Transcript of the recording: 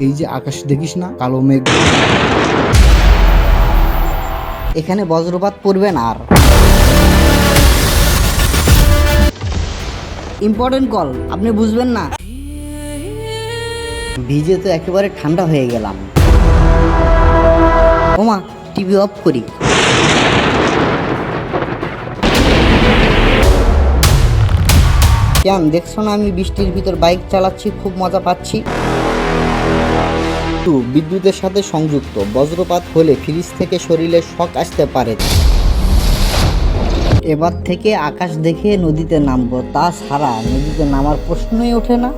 এই যে আকাশ দেখিস না, কালো মেঘ। এখানে বজ্রপাত পড়বে না আর। ইম্পর্টেন্ট কল, আপনি বুঝবেন না। ভিজে তো একেবারে ঠান্ডা হয়ে গেলাম। ওমা, টিভি অফ করি। কেন দেখছো না আমি বৃষ্টির ভিতর বাইক চালাচ্ছি, খুব মজা পাচ্ছি। বিদ্যুতের সাথে সংযুক্ত, বজ্রপাত হলে ফ্রিজ থেকে শরীরে শক আসতে পারে। এবার থেকে আকাশ দেখে নদীতে নামবো, তাছাড়া নদীতে নামার প্রশ্নই ওঠে না।